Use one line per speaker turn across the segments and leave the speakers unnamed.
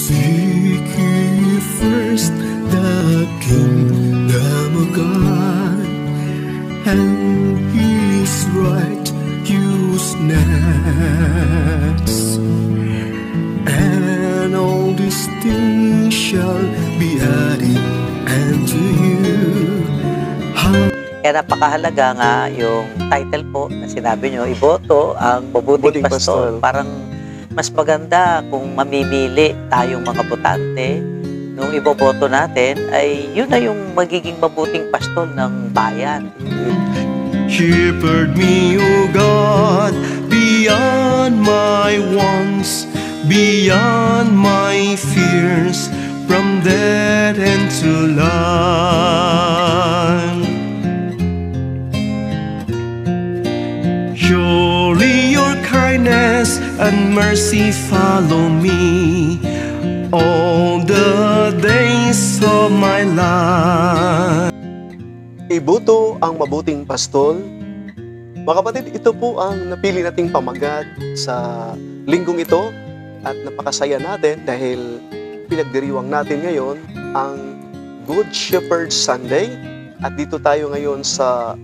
Seek ye first the kingdom of God and His righteousness, and all these things shall be added unto you.
Kaya napakahalaga nga yung title po na sinabi nyo, iboto ang mabuting pastol. Parang mas maganda kung mamimili tayong mga botante, nung iboboto natin ay yun na yung magiging mabuting pastol ng bayan.
Shepherd me, O God, beyond my wants, beyond my fears, from death and to life. Surely your kindness and mercy follow me all the days of my life.
Iboto ang mabuting pastol. Mga kapatid, ito po ang napili nating pamagat sa linggong ito at napakasaya natin dahil pinagdiriwang natin ngayon ang Good Shepherd Sunday at dito tayo ngayon sa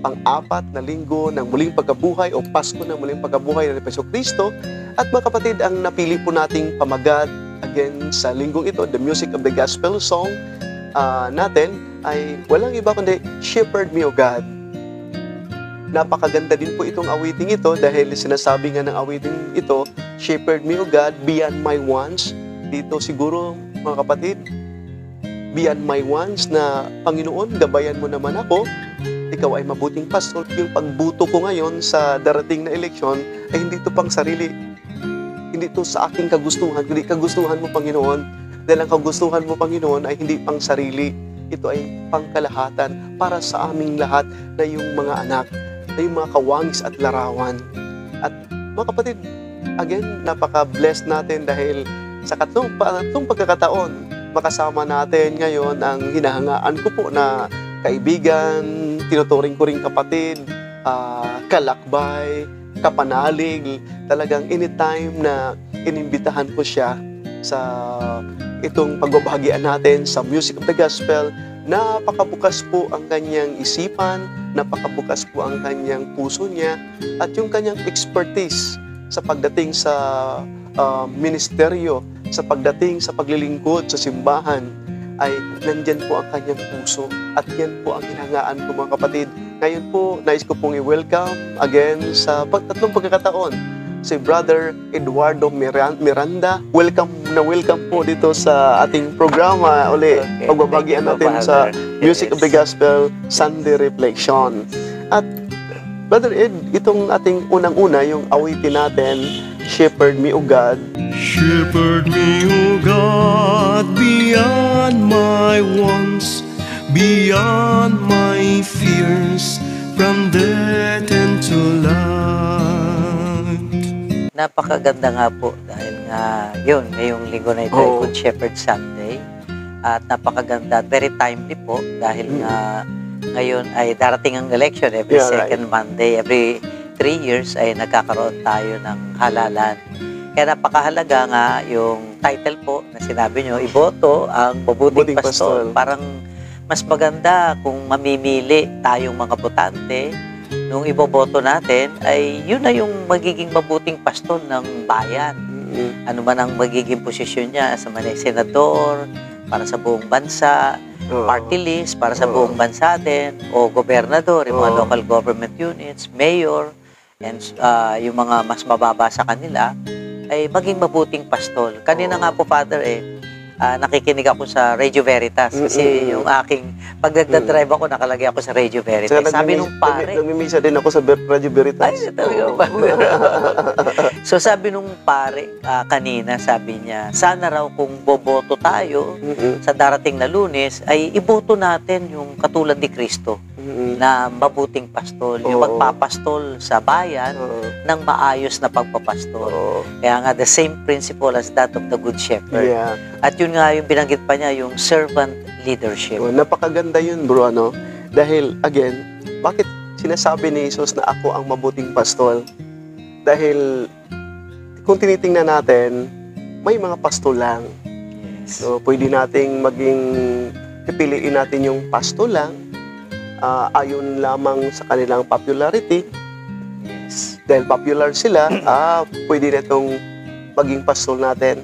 pang-apat na linggo ng muling pagkabuhay o Pasko ng muling pagkabuhay ng Jesucristo. At mga kapatid, ang napili po nating pamagat again sa linggong ito, the music of the gospel song natin ay walang iba kundi Shepherd Me, O God. Napakaganda din po itong awiting ito dahil sinasabi nga ng awiting ito, Shepherd me, O God, beyond my wants. Dito siguro, mga kapatid, beyond my wants na Panginoon, gabayan mo naman ako. Ikaw ay mabuting pastol. Yung pagbuto ko ngayon sa darating na eleksyon ay hindi ito pang sarili. Hindi ito sa aking kagustuhan, kundi kagustuhan mo, Panginoon. Dahil ang kagustuhan mo, Panginoon, ay hindi pang sarili. Ito ay pangkalahatan para sa aming lahat na yung mga anak, na yung mga kawangis at larawan. At mga kapatid, again, napaka-blessed natin dahil sa katlong pagkakataon, makasama natin ngayon ang hinahangaan ko po na kaibigan, tinuturing ko ring kapatid, kalakbay, kapanalig. Talagang anytime na inimbitahan ko siya sa itong pagbabahagian natin sa Music of the Gospel, napakabukas po ang kanyang isipan, napakabukas po ang kanyang puso niya, at yung kanyang expertise sa pagdating sa ministeryo, sa pagdating sa paglilingkod sa simbahan, ay nandyan po ang kanyang puso. At yan po ang hinahangaan ko, mga kapatid. Ngayon po, nais ko pong i-welcome again sa tatlong pagkakataon si Brother Eduardo Miranda. Welcome na welcome po dito sa ating programa. Uli, pagbabagian natin sa Music of the Gospel Sunday Reflection. At Brother Ed, itong ating unang-una, yung awitin natin, Shepherd Me, O God. Shepherd me, O God, beyond my wants, beyond my fears, from death and to life.
Napakaganda nga po dahil nga yun, ngayong linggo na ito ay Good Shepherd Sunday. At napakaganda, very timely po dahil nga ngayon ay darating ang election every second Monday, every 3 years ay nagkakaroon tayo ng halalan. Kaya napakahalaga nga yung title po na sinabi nyo, iboto ang mabuting pastol. Parang mas maganda kung mamimili tayong mga botante, nung iboboto natin ay yun na yung magiging mabuting pastol ng bayan. Ano man ang magiging posisyon niya sa senador, para sa buong bansa, party list para sa buong bansa din, o gobernador, yung mga local government units, mayor, and yung mga mas mababa sa kanila, ay maging mabuting pastol. Kanina nga po, Father, nakikinig ako sa Radio Veritas kasi yung aking, pag nagdadrive ako, nakalagay ako sa Radio Veritas. Sabi nung pare,
namimisa din ako sa Radio Veritas.
Ay, talaga ba? So sabi nung pare kanina, sabi niya, sana raw kung boboto tayo sa darating na Lunes, ay iboto natin yung katulad ni Kristo na mabuting pastol, yung magpapastol sa bayan ng maayos na pagpapastol. Kaya nga, the same principle as that of the Good Shepherd. At yun nga, yung binanggit pa niya, yung servant leadership.
Napakaganda yun, bro, ano? Dahil, again, bakit sinasabi ni Jesus na ako ang mabuting pastol? Dahil, kung tinitingnan natin, may mga pasto lang.
Yes.
So, pwede nating pipiliin natin yung pasto lang ayon lamang sa kanilang popularity.
Yes.
Dahil popular sila, pwede na itong maging pastol natin.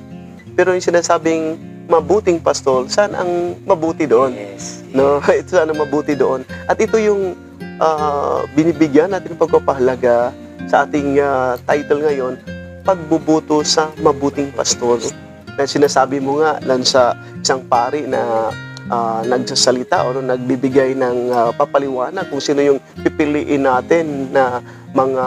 Pero yung sinasabing mabuting pastol, saan ang mabuti doon?
Yes.
No? Ito saan ang mabuti doon. At ito yung binibigyan natin ng pagpapahalaga sa ating title ngayon, pagbubuto sa mabuting pastol. Na sinasabi mo nga lang sa isang pari na nagsasalita o nagbibigay ng papaliwanag kung sino yung pipiliin natin na mga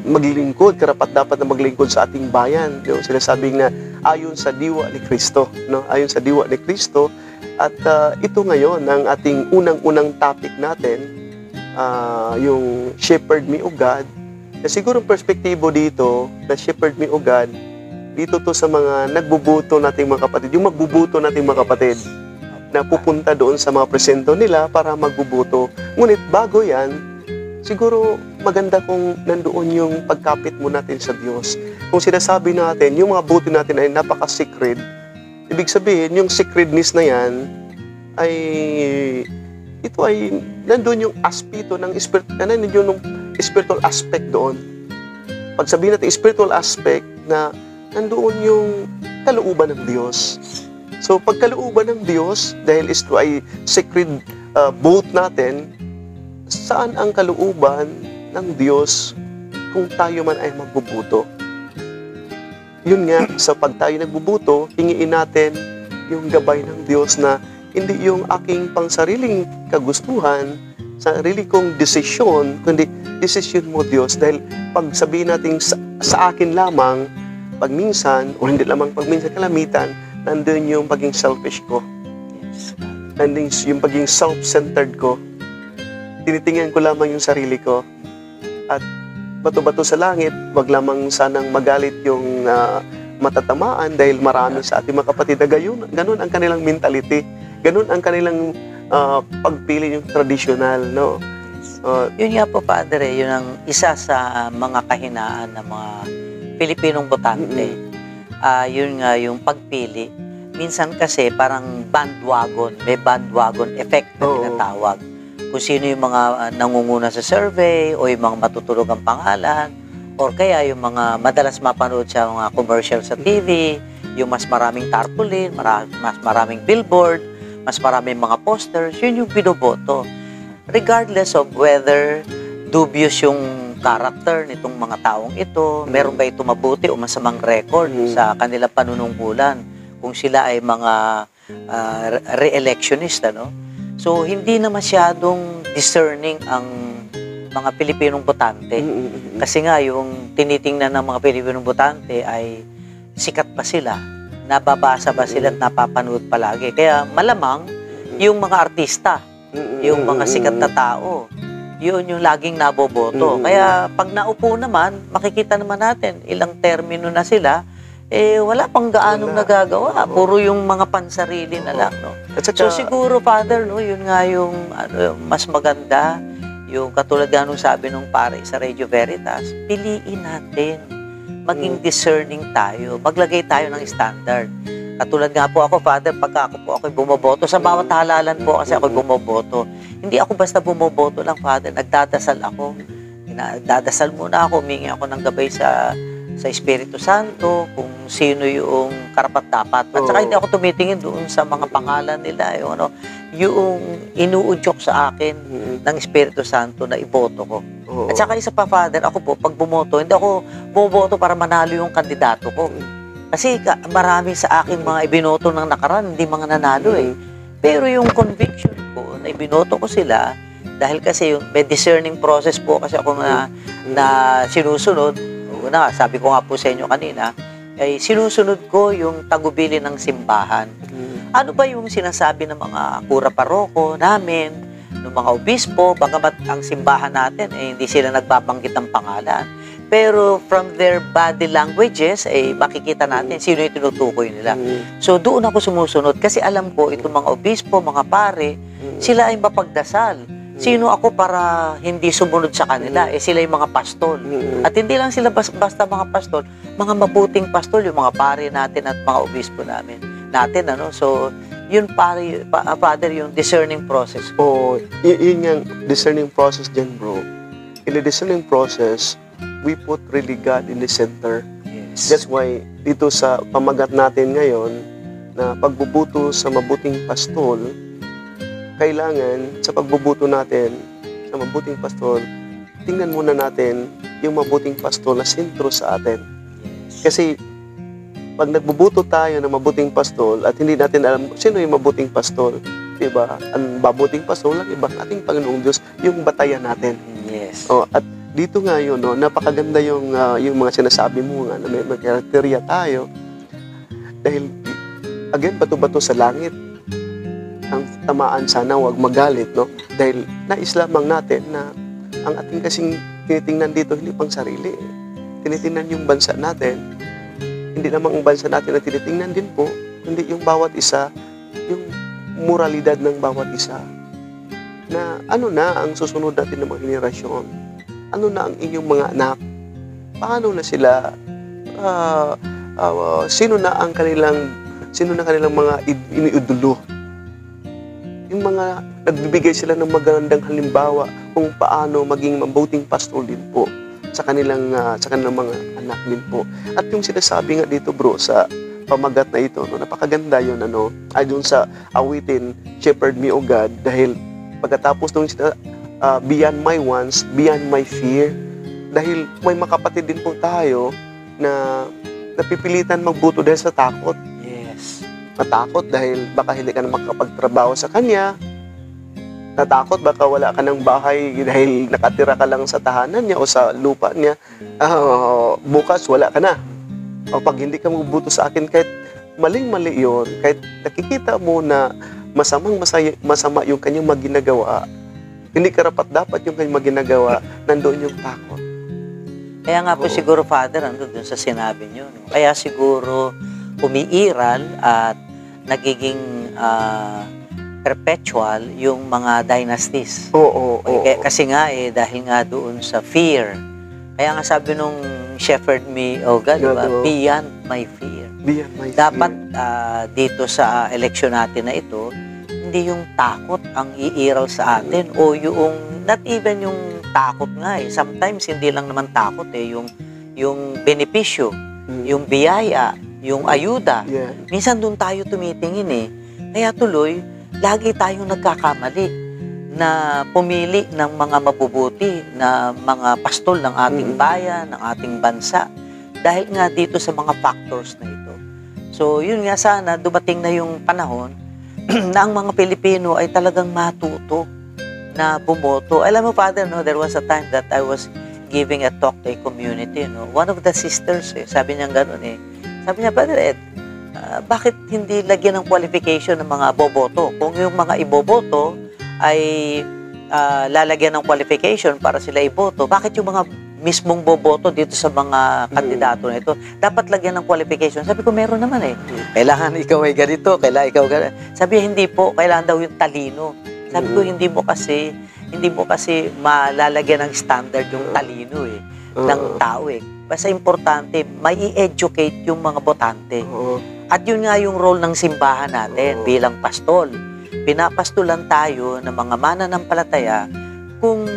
maglilingkod, karapat-dapat na maglingkod sa ating bayan. Yung sinasabing na ayon sa diwa ni Kristo, no? Ayon sa diwa ni Kristo. At ito ngayon ang ating unang-unang topic natin, yung Shepherd Me, O God. Na siguro perspektibo dito, na Shepherd Me, O God, dito to sa mga nagbubuto nating mga kapatid, yung magbubuto nating mga kapatid, na pupunta doon sa mga presento nila para magbubuto. Ngunit bago yan, siguro maganda kung nandoon yung pagkapit mo natin sa Diyos. Kung sinasabi natin, yung mga buti natin ay napaka-secret, ibig sabihin, yung secretness na yan, ay, ito ay, nandoon yung aspeto ng nandoon yung spiritual aspect doon. Pag sabihin natin spiritual aspect, na nandoon yung kalooban ng Diyos. So, pag kalooban ng Diyos, dahil ito ay secret boat natin, saan ang kalooban ng Diyos kung tayo man ay magbubuto? Yun nga, sa pag tayo nagbubuto, hingiin natin yung gabay ng Diyos na hindi yung aking pangsariling kagustuhan, sarili kong desisyon, kundi desisyon mo, Diyos. Dahil pag sabihin natin sa akin lamang, pag minsan, o hindi lamang pag minsan kalamitan, nandun yung paging selfish ko.
Yes.
Nandun yung paging self-centered ko. Tinitingnan ko lamang yung sarili ko. At bato-bato sa langit, wag lamang sanang magalit yung matatamaan dahil marami sa ating mga kapatid na ganun ang kanilang mentality. Ganun ang kanilang pagpili yung traditional, no?
Yun nga po, Padre, yun ang isa sa mga kahinaan ng mga Pilipinong botante. Yun nga yung pagpili. Minsan kasi parang bandwagon, may bandwagon effect na tinatawag. Kung sino yung mga nangunguna sa survey o yung mga matutulog ang pangalan or kaya yung mga madalas mapanood sa mga commercial sa TV, yung mas maraming tarpaulin, mas maraming billboard, mas maraming mga posters, yun yung binoboto. Regardless of whether dubious yung character nitong mga taong ito, meron ba ito mabuti o masamang record sa kanilang panunungkulan kung sila ay mga re-electionist, ano? So, hindi na masyadong discerning ang mga Pilipinong botante. Kasi nga, yung tinitingnan ng mga Pilipinong botante ay sikat ba sila? Nababasa ba sila at napapanood palagi? Kaya malamang, yung mga artista, yung mga sikat na tao, yun yung laging naboboto. Kaya pag naupo naman, makikita naman natin, ilang termino na sila, wala pang gaanong nagagawa. Puro yung mga pansarili na lang, no? So siguro, Father, no, yun nga yung mas maganda, yung katulad nga nung sabi nung pare sa Radio Veritas, piliin natin. Maging discerning tayo. Maglagay tayo ng standard. Katulad nga po ako, Father, pagka ako po ako'y bumoboto, sa bawat halalan po kasi ako'y bumoboto. Hindi ako basta bumoboto lang, Father. Nagdadasal ako. Nagdadasal muna ako. Humingi ako ng gabay sa Espiritu Santo, kung sino yung karapat-dapat. At saka hindi ako tumitingin doon sa mga pangalan nila. Yung inuudyok sa akin ng Espiritu Santo na iboto ko. At saka isa pa, Father, ako po, pag bumoto, hindi ako bumoboto para manalo yung kandidato ko. Kasi marami sa aking mga ibinoto ng nakaraan, hindi mga nanalo Pero yung conviction ko na ibinoto ko sila, dahil kasi yung may discerning process po kasi ako na sinusunod, sabi ko nga po sa inyo kanina, ay sinusunod ko yung tagubilin ng simbahan. Ano ba yung sinasabi ng mga kura paroko namin, ng mga obispo, bagamat ang simbahan natin, hindi sila nagbabanggit ng pangalan. Pero from their body languages, makikita natin sino yung tinutukoy nila. So doon ako sumusunod kasi alam ko itong mga obispo, mga pare, sila ay mapagdasal. Sino ako para hindi sumunod sa kanila? Sila yung mga pastol. At hindi lang sila basta mga pastol, mga mabuting pastol, yung mga pari natin at mga obispo natin, ano? So, yun Father, yung discerning process.
Yun yung discerning process dyan, bro. In the discerning process, we put really God in the center.
Yes.
That's why, dito sa pamagat natin ngayon, na pagbubuto sa mabuting pastol, kailangan sa pagbubuto natin sa mabuting pastol, tingnan muna natin yung mabuting pastol na sentro sa atin. Kasi pag nagbubuto tayo ng mabuting pastol at hindi natin alam sino yung mabuting pastol, diba? Ang mabuting pastol lang ibang ating Panginoong Diyos, yung batayan natin.
Yes.
At dito nga yun, napakaganda yung mga sinasabi mo nga na may karakterya tayo. Dahil, again, bato-bato sa langit. Ang tamaan sana huwag magalit, no? Dahil nais lamang natin na ang ating kasing tinitingnan dito hindi pang sarili. Tinitingnan yung bansa natin. Hindi namang ang bansa natin na tinitingnan din po, hindi yung bawat isa, yung moralidad ng bawat isa. Na ano na ang susunod natin ng mga henerasyon? Ano na ang inyong mga anak? Paano na sila? Sino na kanilang mga iniidolo? Yung mga nagbibigay sila ng magandang halimbawa kung paano maging mabuting pastol din po sa kanilang mga anak din po. At yung sinasabi nga dito, bro, sa pamagat na ito, napakaganda yun, doon sa awitin, Shepherd Me, O God, dahil pagkatapos nung beyond my wants, beyond my fear, dahil may makapatid din po tayo na napipilitan magbuto dahil sa takot.
Yes.
Natakot dahil baka hindi ka na makapagtrabaho sa kanya. Natakot baka wala ka ng bahay dahil nakatira ka lang sa tahanan niya o sa lupa niya. Bukas wala ka na. O pag hindi ka magbuto sa akin, kahit maling-mali yun, kahit nakikita mo na masama yung kanyang maginagawa, hindi karapat dapat yung kanyang maginagawa, nandoon yung takot.
Kaya nga po siguro, Father, dun sa sinabi niyo, no? Kaya siguro umiiral at nagiging perpetual yung mga dynasties. Kasi nga dahil nga doon sa fear. Kaya nga sabi nung Shepherd Me, O God, diba? Beyond my fear.
Beyond my fear.
Dapat dito sa eleksyon natin na ito, hindi yung takot ang iiral sa atin o yung, not even yung takot nga Sometimes hindi lang naman takot yung benepisyo, yung biyaya, yung ayuda.
Yeah.
Minsan doon tayo tumitingin Kaya tuloy, lagi tayong nagkakamali na pumili ng mga mabubuti na mga pastol ng ating bayan, ng ating bansa. Dahil nga dito sa mga factors na ito. So, yun nga sana, dumating na yung panahon na ang mga Pilipino ay talagang matuto na bumoto. Alam mo, Father, there was a time that I was giving a talk to a community. One of the sisters, sabi niya gano'n Sabi niya, Brother Ed, bakit hindi lagyan ng qualification ng mga boboto? Kung yung mga iboboto ay lalagyan ng qualification para sila iboto, bakit yung mga mismong boboto dito sa mga kandidato na ito, dapat lagyan ng qualification? Sabi ko, meron naman Kailangan ikaw ay ganito, kailangan ikaw ganito. Sabi, hindi po, kailangan daw yung talino. Sabi ko, hindi mo kasi malalagyan ng standard yung talino ng tao Basta importante, may i-educate yung mga botante. At yun nga yung role ng simbahan natin bilang pastol. Pinapastulan tayo ng mga mananampalataya kung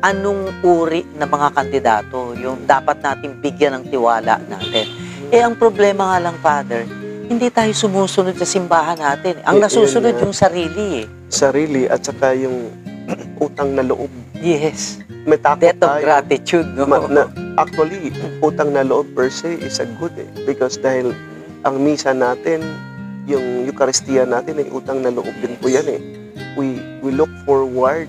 anong uri ng mga kandidato yung dapat natin bigyan ng tiwala natin. Ang problema nga lang, Father, hindi tayo sumusunod sa simbahan natin. Ang nasusunod yung sarili
Sarili at saka yung utang na loob.
Yes.
May takot
Debt of
tayo.
gratitude.
Actually, utang na loob per se is a good because dahil ang misa natin, yung Eucharistia natin ay utang na loob din po yan We look forward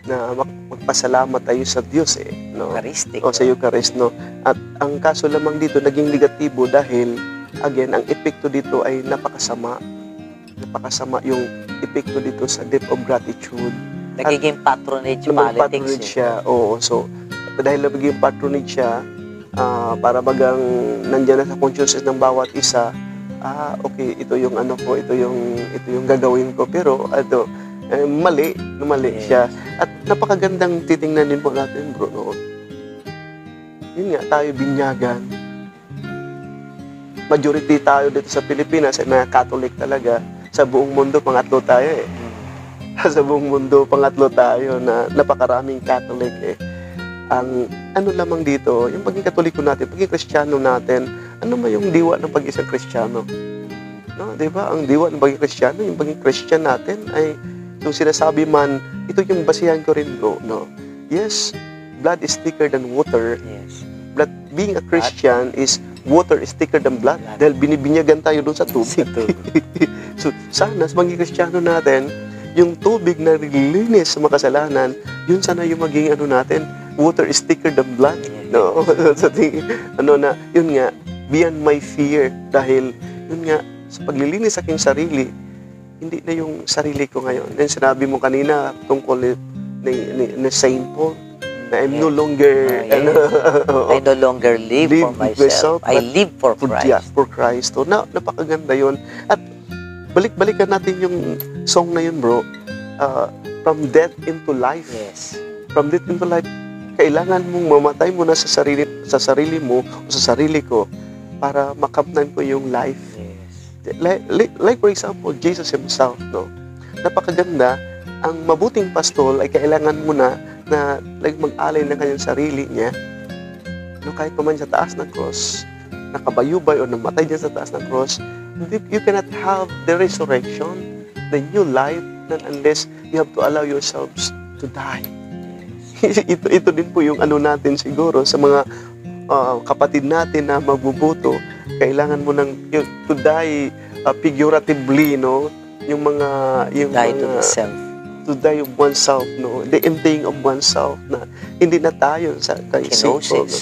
na magpasalamat tayo sa Diyos
Eucharistic.
O sa Eucharist, At ang kaso lamang dito, naging negatibo dahil, again, ang epekto dito ay napakasama. Napakasama yung epekto dito sa debt of gratitude.
Nagiging patronage politics.
Siya. So, dahil nagiging patronage siya, para bagang nandiyan na sa consciousness ng bawat isa, okay, ito yung ito yung gagawin ko. Pero, mali
Yes.
siya. At napakagandang titingnan din po natin, bro, no? Yun nga, tayo binyagan. Majority tayo dito sa Pilipinas ay mga Catholic talaga. Sa buong mundo, pangatlo tayo eh. Sa buong mundo, pangatlo tayo na napakaraming Catholic eh. Ang ano lamang dito, yung pagiging Katoliko natin, pagiging Kristiyano natin, ano ba yung diwa ng pag-isang Kristiyano? No, 'di ba? Ang diwa ng pagiging Kristiyano, yung pagiging Christian natin ay yung sinasabi man, ito yung basihan ko rin, bro, no. Yes, blood is thicker than water.
Yes.
But being a Christian is water is thicker than blood dahil binibinyagan tayo doon sa tubig. So, sana sa pagiging Kristiyano natin, yung tubig na nililinis sa makasalanan, yun sana yung maging ano natin, water is thicker than blood. No? So, yun nga, beyond my fear. Dahil, yun nga, sa paglilinis sa aking sarili, hindi na yung sarili ko ngayon. And sinabi mo kanina tungkol ni Saint Paul, na I'm no longer,
I no longer live for myself. I live for Christ.
Yeah, for Christ. So, napakaganda yun. At balik-balikan natin yung song na yun, bro. From death into life.
Yes.
From death into life, kailangan mong mamatay muna sa sarili mo o sa sarili ko para makamtan ko yung life.
Yes.
Like for example, Jesus himself, no? Napakaganda. Ang mabuting pastol ay kailangan muna na mag-alay ng kanyang sarili niya. No, kahit pa man sa taas ng cross, nakabayubay o namatay diyan sa taas ng cross, you cannot have the resurrection, the new life, not unless you have to allow yourselves to die. ito din po yung ano natin siguro sa mga kapatid natin na magbubuto. Kailangan mo to die figuratively, no? Yung
Die to the self.
To die of oneself, no? The emptying of oneself na hindi na tayo sa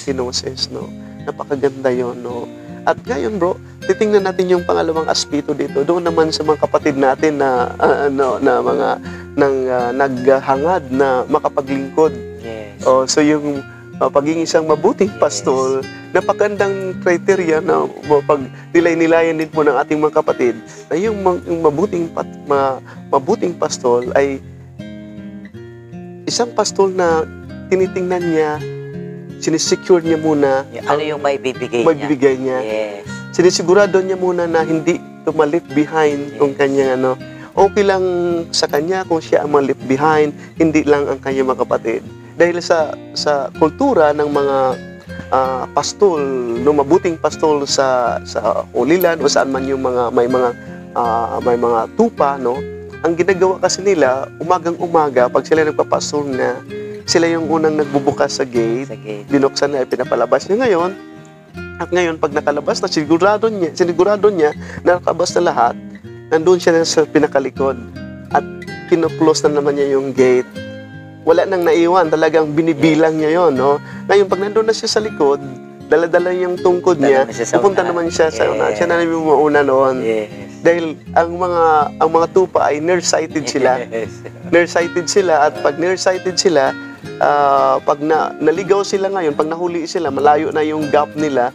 kenosis, no? Napakaganda yon, no? At ngayon, bro, titingnan natin yung pangalawang aspeto dito. Doon naman sa mga kapatid natin na naghangad na makapaglingkod.
Yes.
So yung pagiging isang mabuting pastol, napakagandang criteria na pag nilay-nilayan din po ng ating mga kapatid na yung mabuting pastol ay isang pastol na tinitingnan niya, sinisecure niya muna
Ano yung maibibigay
niya.
Yes.
Sinisigurado niya muna na hindi tumalip behind yung kanyang okay lang sa kanya kung siya ang malip behind, hindi lang ang kanyang mga kapatid. Dahil sa kultura ng mga pastol, no, mabuting pastol sa Holy Land o saan man yung may mga tupa, no, ang ginagawa kasi nila umagang-umaga pag sila nagpapastol na sila yung unang nagbubukas sa gate, binuksan na pinapalabas niya ngayon. At ngayon pag nakalabas na sinigurado niya na nakalabas na lahat, nandun siya sa pinakalikod at kino-close na naman niya yung gate. Wala nang naiwan, talagang binibilang niya yon, no? Ngayon, pag nandun na siya sa likod, dala-dala yung tungkod niya, pupunta naman siya sa una. Siya na yung mauna noon.
Yes.
Dahil ang mga tupa ay nearsighted sila. Nearsighted sila, at pag nearsighted sila, pag naligaw sila ngayon, pag nahuli sila, malayo na yung gap nila,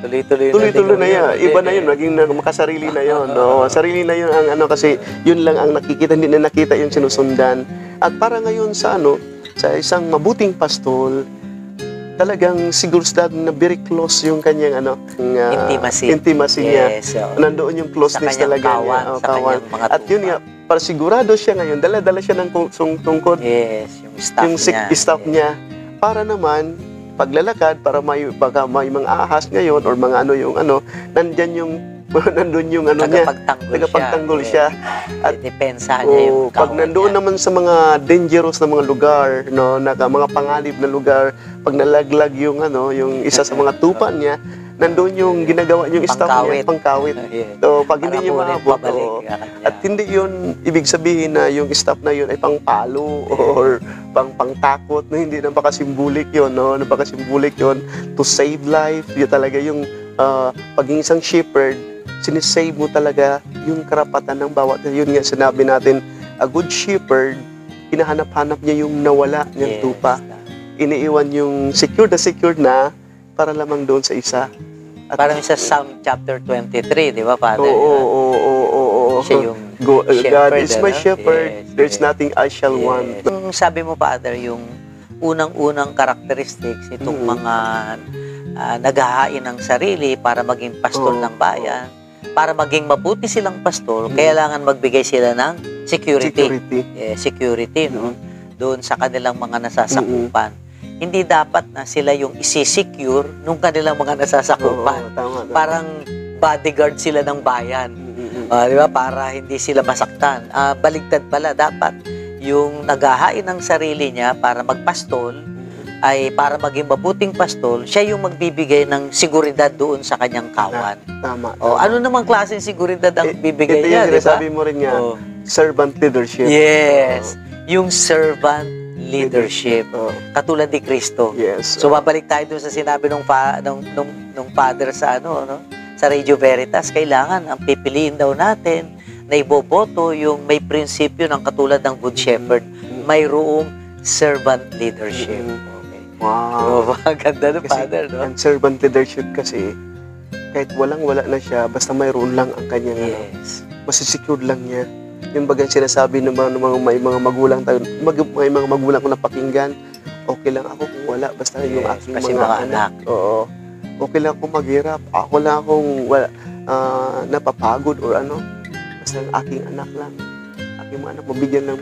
tuloy-tuloy na yan. Iba na yun, maging makasarili na yun. No? Sarili na yun ang kasi yun lang ang nakikita, hindi na nakita yung sinusundan. At para ngayon sa isang mabuting pastol, talagang sigurado na very close yung kanyang intimacy niya.
Yes,
nandoon yung closeness talaga niya. Kawan. At yun nga, para sigurado siya ngayon, dala-dala siya ng tungkod.
Yes, yung
staff niya. Para naman, paglalakad, baka may mga ahas ngayon or mga nandun yung tagapagtanggol siya.
At depensa niya yung
pag nandoon naman sa mga dangerous na mga lugar, no, mga panganib na lugar, pag nalaglag yung isa sa mga tupa niya, nandoon yung ginagawa yung staff niya, pangkawit. So pag hindi niya maabot, at hindi yun ibig sabihin na yung staff na yun ay pangpalo or pangtakot, na hindi, napaka-symbolic yun, no? Napaka-symbolic yun to save life. Yun talaga yung paging isang shepherd, sinisave mo talaga yung karapatan ng bawat. Yun nga sinabi natin, a good shepherd, hinahanap-hanap niya yung nawala niyang tupa. Iniiwan yung secured na para lamang doon sa isa.
At parang sa Psalm chapter 23, di ba, Father?
Oo.
Siya yung
God is my
ano?
shepherd.
Yes,
There's
yes.
nothing I shall want.
Yung sabi mo, Father, yung unang-unang characteristics itong mga naghahain ng sarili para maging pastol
Oo.
ng bayan, para maging mabuti silang pastol, kailangan magbigay sila ng security. Security, no? Doon sa kanilang mga nasasakupan. Hindi dapat na sila yung isi-secure nung kanilang mga nasasakupan.
Oo, tama.
Parang bodyguard sila ng bayan. Di ba? Para hindi sila masaktan. Baligtad pala, dapat yung naghahain ng sarili niya para magpastol, ay para maging mabuting pastol, siya yung magbibigay ng seguridad doon sa kanyang kawan.
Tama.
Ano namang klaseng seguridad ang bibigay
ito
niya,
yung
di ba?
sinasabi mo rin niya, servant leadership.
Yes. Yung servant leadership. Katulad ni Kristo.
Yes.
So babalik tayo doon sa sinabi nung father sa sa Radio Veritas, kailangan ang pipiliin daw natin na iboboto yung may prinsipyo ng katulad ng Good Shepherd, mayroong servant leadership. Okay.
Wow.
Ganda ng
Kasi
Father, no?
ang servant leadership kasi, kahit walang-wala na siya, basta mayroon lang ang kanyang
Yes.
masisecure lang niya. Yung bagang sinasabi ng mga may mga magulang tayo, may mga magulang ko napakinggan, okay lang ako kung wala, basta yung aking
kasi
mga
mga
anak. Oo. Okay lang akong maghirap, ako lang akong napapagod or ano, basta ang aking anak lang. Aking mga anak, mabigyan ng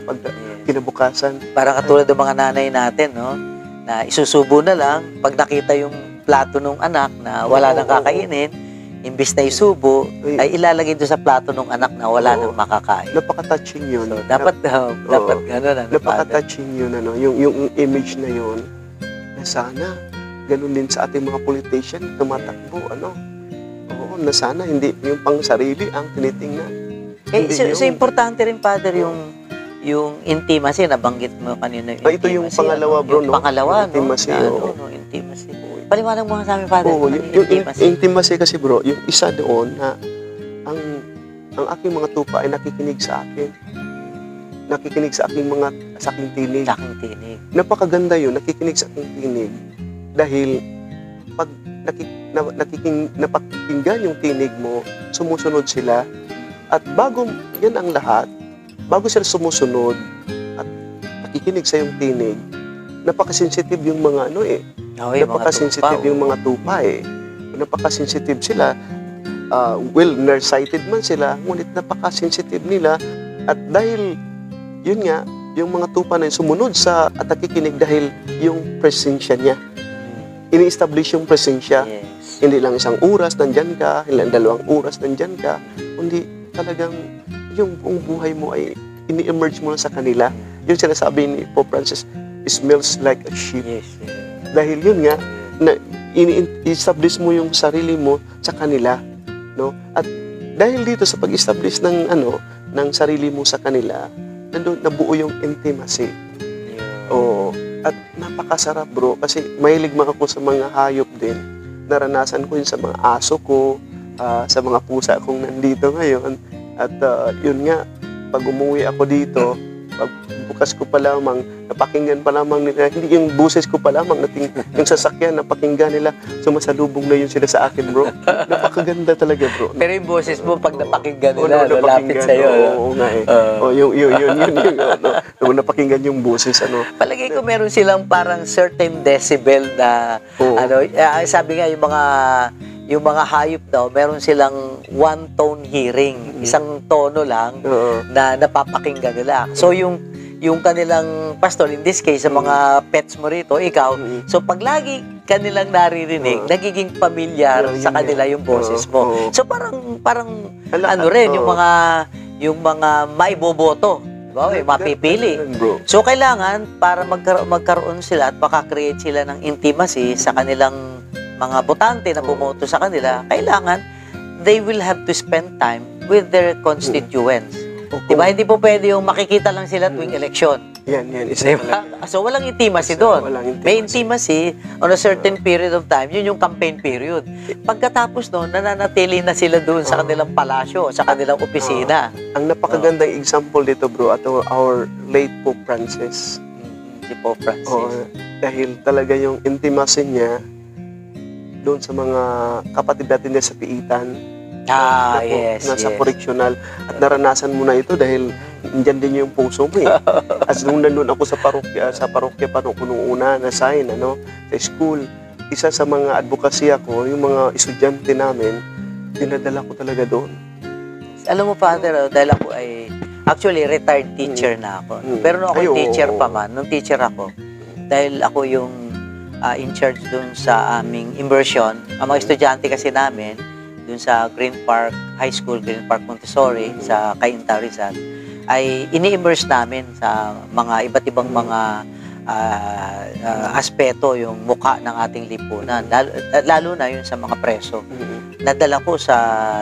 kinabukasan.
Parang katulad ng mga nanay natin, no? Na isusubo na lang, pag nakita yung plato ng anak na wala nang kakainin, imbis na isubo, ay ilalagay doon sa plato ng anak na wala nang makakain.
Napaka-touching yun.
So, dapat gano'n.
Napaka-touching yun, yung image na yun, na sana, ganun din sa ating mga politician, tumatakbo, Oo, na sana hindi yung pang sarili ang tinitingnan.
So, importante rin, Father, yung intimacy, nabanggit mo kanina yung
ito yung pangalawa, bro,
yung pangalawa,
intimacy,
intimacy. Paliwanag mo nga sa amin, Father.
Yung intimacy kasi, bro, yung isa doon na ang aking mga tupa ay nakikinig sa akin. Nakikinig sa aking tinig.
Sa aking tinig.
Napakaganda yun, nakikinig sa aking tinig. Dahil pag napakinggan yung tinig mo, sumusunod sila. At yan ang lahat, bago sila sumusunod at nakikinig sa yung tinig, napaka-sensitive yung mga napaka-sensitive yung mga tupa Napaka-sensitive sila. Nearsighted man sila, ngunit napaka-sensitive nila. At dahil, yun nga, yung mga tupa na sumunod at nakikinig dahil yung presensya niya. Ini-establish yung presensya.
Yes.
Hindi lang isang oras nandyan ka, hindi lang 2 oras nandyan ka, kundi talagang yung buong buhay mo ay ini-emerge mo na sa kanila. Yung sinasabi ni Pope Francis, smells like a sheep.
Yes.
Dahil yun nga, na ini-establish mo yung sarili mo sa kanila, no? At dahil dito sa pag-establish ng sarili mo sa kanila, nandoon nabuo yung intimacy. Oo. At napakasarap, bro, kasi mahilig man ako sa mga hayop din. Naranasan ko yun sa mga aso ko, sa mga pusa kong nandito ngayon. At yun nga, pag umuwi ako dito, pag bukas ko pa lamang, napakinggan pa lamang nila, hindi yung buses ko pa lamang, yung sasakyan, napakinggan nila, sumasalubong na yun sila sa akin, bro. Napakaganda talaga, bro.
Pero yung boses mo, pag napakinggan nila, lapit sa'yo.
Oo nga eh. Nung napakinggan yung buses,
Palagay ko meron silang parang certain decibel na, sabi nga yung mga hayop daw, meron silang one-tone hearing. Isang tono lang na napapakinggan nila. So, yung kanilang pastor, in this case, sa mga pets mo rito, ikaw, so pag lagi kanilang naririnig, nagiging familiar sa kanila yung boses mo. So, parang rin, yung mga maiboboto. Diba? Mapipili. So, kailangan, para magkaroon sila at makakreate sila ng intimacy sa kanilang mga botante na bumoto sa kanila, kailangan they will have to spend time with their constituents. Diba? Hindi po pwede yung makikita lang sila tuwing eleksyon.
Yan.
Diba? So, walang intimacy doon. May intimacy on a certain period of time. Yun yung campaign period. Pagkatapos noon, nananatili na sila doon sa kanilang palasyo, sa kanilang opisina.
Ang napakagandang example dito, bro, at our late Pope Francis.
Si Pope Francis.
Dahil talaga yung intimacy niya doon sa mga kapatid natin sa piitan,
Yes,
nasa
yes.
correctional. At naranasan mo na ito dahil andyan din yung puso mo eh. As nung nandun ako sa parokya pa nung una na sign, sa school, isa sa mga advokasya ko, yung mga estudyante namin, dinadala ko talaga doon.
Alam mo, Father, dahil ako ay, actually, retired teacher na ako. Pero nung ako teacher pa man, nung teacher ako, dahil ako yung in charge dun sa aming immersion, ang mga estudyante kasi namin, dun sa Green Park High School, Green Park Montessori, sa Cainta, Rizal, ay ini-immerse namin sa mga iba't ibang mga aspeto, yung mukha ng ating lipunan, lalo na yun sa mga preso. Nadala ko sa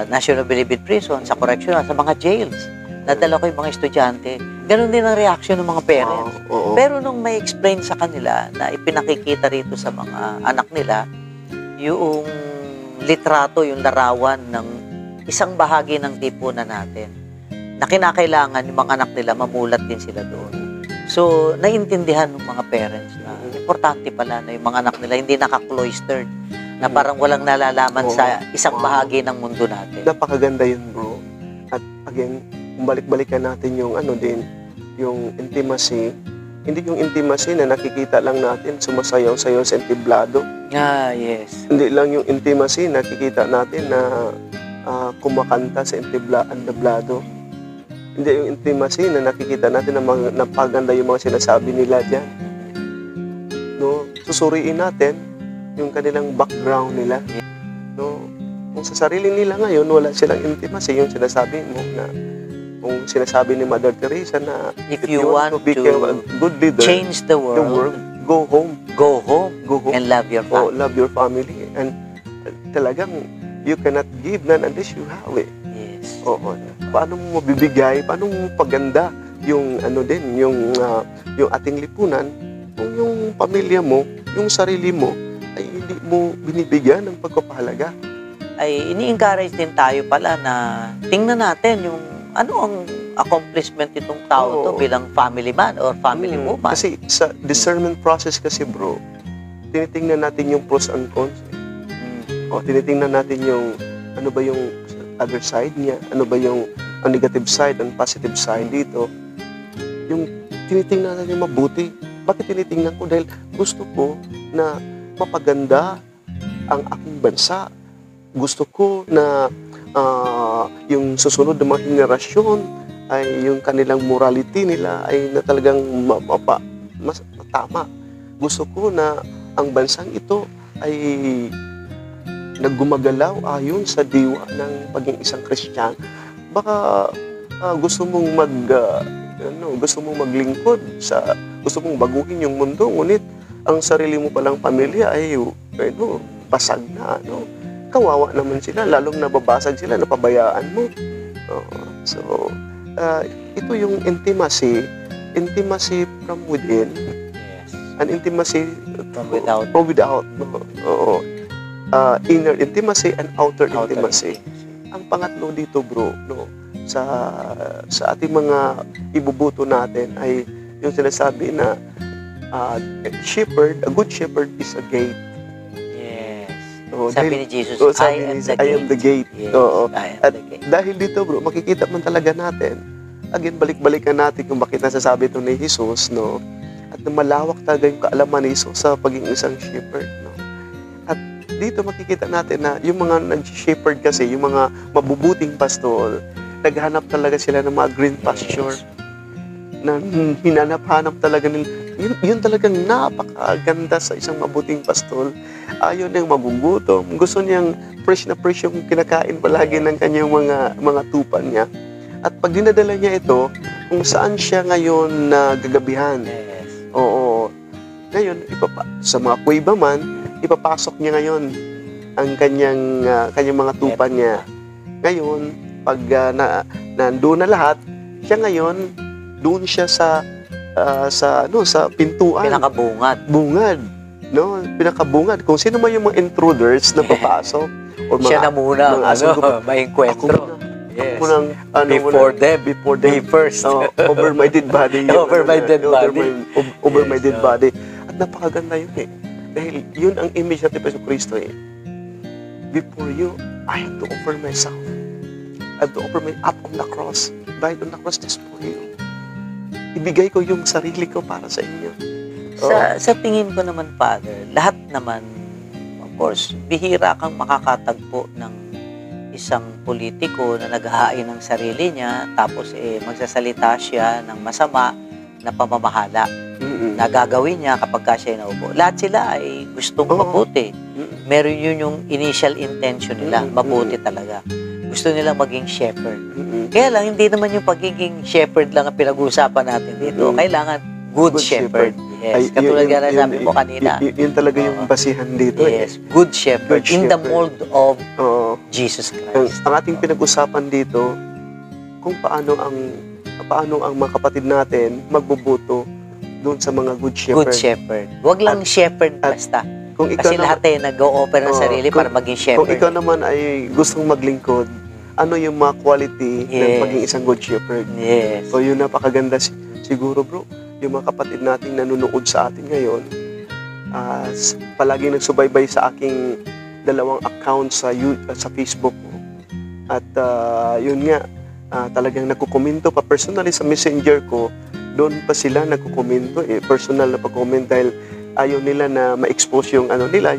National Bilibid Prison, sa correctional, sa mga jails. Nadala ko yung mga estudyante. Ganon din ang reaction ng mga parents. Pero nung may explain sa kanila na ipinakikita rito sa mga anak nila, yung litrato, yung larawan ng isang bahagi ng lipunan natin, na kinakailangan yung mga anak nila, mamulat din sila doon. So, naiintindihan ng mga parents na importante pala na yung mga anak nila hindi naka-cloistered, na parang walang nalalaman sa isang bahagi ng mundo natin.
Napakaganda yun, bro. At again, kung balik-balikan natin yung yung intimacy, hindi yung intimacy na nakikita lang natin sumasayaw-sayaw sa entablado.
Yes.
Hindi lang yung intimacy na nakikita natin na kumakanta sa entablado. Hindi yung intimacy na nakikita natin na napaganda yung mga sinasabi nila dyan. No? Susuriin natin yung kanilang background nila. No? Kung sa sarili nila ngayon, wala silang intimacy, yung sinasabi mo na kung sinasabi ni Mother Teresa na
if you want to
become a good leader,
change the world,
go home.
Go home and love your family.
Love your family. And talagang you cannot give none unless you have it.
Yes.
Paano mo mabibigay, paano mo paganda yung yung ating lipunan kung yung pamilya mo, yung sarili mo ay hindi mo binibigyan ng pagpapahalaga.
Ay ini-encourage din tayo pala na tingnan natin yung ano ang accomplishment itong tao to bilang family man or family woman.
Kasi sa discernment process kasi, bro, tinitingnan natin yung pros and cons. Tinitingnan natin yung ano ba yung other side niya, ano ba yung negative side and positive side dito. Yung tinitingnan natin yung mabuti. Bakit tinitingnan ko? Dahil gusto ko na mapaganda ang aking bansa. Gusto ko na yung susunod na mga henerasyon ay yung kanilang morality nila ay na talagang tama. Gusto ko na ang bansang ito ay naggumagalaw ayon sa diwa ng pagiging isang Kristiyano. Baka gusto mong maglingkod gusto mong baguhin yung mundo, ngunit ang sarili mo palang pamilya ay basag na, kawawa naman sila, lalong nababasag sila, napabayaan mo. So, ito yung intimacy from within, an intimacy from without. Inner intimacy and outer intimacy. Ang pangatlo dito, bro, sa ating mga ibubuto natin ay yung sinasabi na a good shepherd is a gate.
Sabi ni Jesus, I am the gate. Yes, I am the gate.
Dahil dito, bro, makikita man talaga natin, again, balik-balikan natin kung bakit nasasabi ito ni Jesus, at malawak talaga yung kaalaman ni Jesus sa pagiging isang shepherd, At dito makikita natin na yung mga nag-shepherd kasi, yung mga mabubuting pastor, naghanap talaga sila ng mga green pasture, na hinanap-hanap talaga nila. Yun talagang napakaganda sa isang mabuting pastol. Ayaw niyang magugutom. Gusto niyang fresh na fresh yung kinakain palagi ng kanyang mga tupan niya. At pag dinadala niya ito, kung saan siya ngayon gagabihan. Ngayon, sa mga kuweba man, ipapasok niya ngayon ang kanyang mga tupan niya. Ngayon, pag nandoon na lahat, siya ngayon, doon siya sa pintuan. Bungad. Pinakabungad. Kung sino man yung mga intruders na papasok. O mga,
siya na muna, may enkwentro.
Yes.
Before them. Be first.
Over my dead body.
Over my dead body.
At napakaganda yun Dahil yun ang image natin pa sa Kristo before you, I have to offer myself. I have to offer my up on the cross. Died on the cross just for you. Ibigay ko yung sarili ko para sa inyo.
Sa tingin ko naman, Father, lahat naman, of course, bihira kang makakatagpo ng isang politiko na naghahain ng sarili niya, tapos magsasalita siya ng masama na pamamahala na gagawin niya kapag siya naupo. Lahat sila ay gustong mabuti. Meron yun yung initial intention nila, mabuti talaga. Gusto nila maging shepherd. Kaya lang, hindi naman yung pagiging shepherd lang ang pinag-uusapan natin dito. Kailangan good shepherd. Yes, katulad nga na sabi mo kanina.
Yun talaga yung basihan dito.
Yes, good shepherd.
Good
In the
shepherd.
mold of
Oo.
Jesus Christ.
Ang ating pinag-usapan dito, kung paano ang mga kapatid natin magbubuto doon sa mga good shepherd.
Good shepherd. Huwag lang shepherd basta.
Kung ikaw
Kasi lahat nag-o-offer ng sarili para maging shepherd.
Kung ikaw naman ay gustong maglingkod, ano yung mga quality ng maging isang good shepherd?
Yes.
So yun, napakaganda siguro, bro. Yung mga kapatid nating nanonood sa atin ngayon, palagi nagsubaybay sa aking dalawang account sa Facebook ko. At yun nga, talagang nagkukomento pa personally sa messenger ko. Doon pa sila nagkukomento, personal na pag-comment dahil ayaw nila na ma-expose yung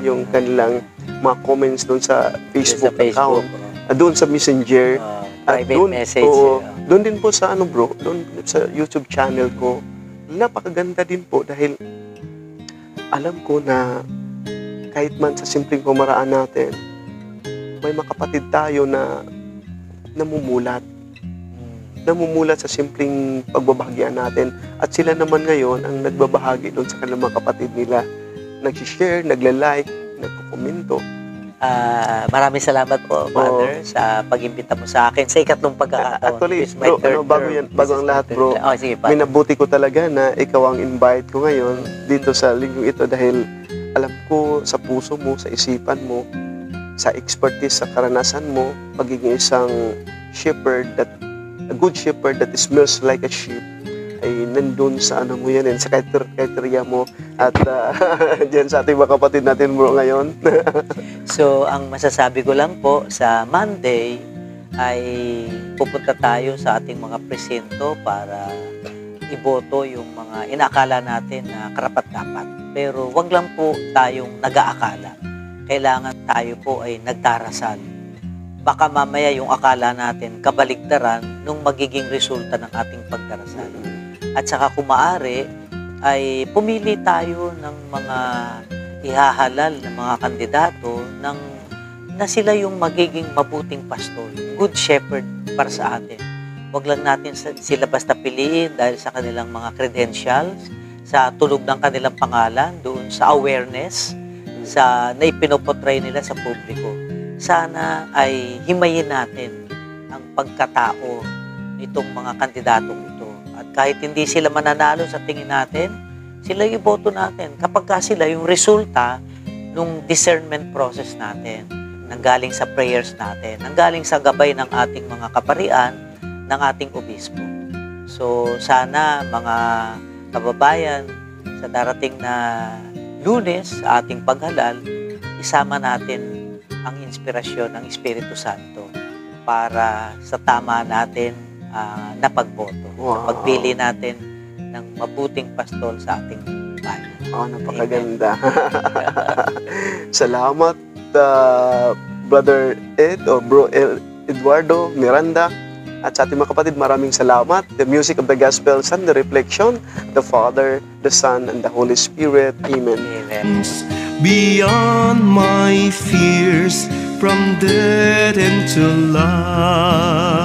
yung kanilang mga comments doon sa Facebook account. Doon sa messenger.
Private message.
Doon din po sa bro, doon sa YouTube channel ko. Napakaganda din po dahil alam ko na kahit man sa simpleng pamaraan natin, may mga kapatid tayo na namumulat sa simpleng pagbabahagian natin. At sila naman ngayon ang nagbabahagi doon sa kanilang mga kapatid nila. Nag-share, nagla-like, nagko-komento.
Maraming salamat po, Father, sa pag-imbita mo sa akin sa ikatlong pagkakataon.
Actually, bro, bago ang lahat, bro,
sige,
minabuti ko talaga na ikaw ang invite ko ngayon dito sa linggong ito dahil alam ko sa puso mo, sa isipan mo, sa expertise, sa karanasan mo, pagiging isang shepherd, a good shepherd that smells like a sheep, ay nandun sa mo yan, sa criteria mo at dyan sa ating mga kapatid natin, bro, ngayon.
So, ang masasabi ko lang po, sa Monday ay pupunta tayo sa ating mga presinto para iboto yung mga inaakala natin na karapat-dapat. Pero wag lang po tayong nag-aakala. Kailangan tayo po ay nagdarasal. Baka mamaya yung akala natin kabaligtaran nung magiging resulta ng ating pagdarasal. At saka kung maaari, ay pumili tayo ng mga ihahalal na mga kandidato na sila yung magiging mabuting pastol, good shepherd para sa atin. Huwag lang natin sila basta piliin dahil sa kanilang mga credentials, sa tunog ng kanilang pangalan, doon sa awareness, sa naipinopotray nila sa publiko. Sana ay himayin natin ang pagkatao nitong mga kandidatong ito. At kahit hindi sila mananalo sa tingin natin, sila yung boto natin. Kapag sila yung resulta nung discernment process natin, nanggaling sa prayers natin, nanggaling sa gabay ng ating mga kaparian, ng ating obispo. So, sana mga kababayan, sa darating na Lunes, sa ating paghalal, isama natin ang inspirasyon ng Espiritu Santo para sa tama natin na pagboto. Sa pagpili natin ng mabuting pastol sa ating bayan.
Napakaganda. Salamat, Brother Ed o Bro Eduardo Miranda. At sa ating mga kapatid, maraming salamat. The music of the gospel and the reflection, the Father, the Son, and the Holy Spirit. Amen.
Amen.
Beyond my fears, from death into life.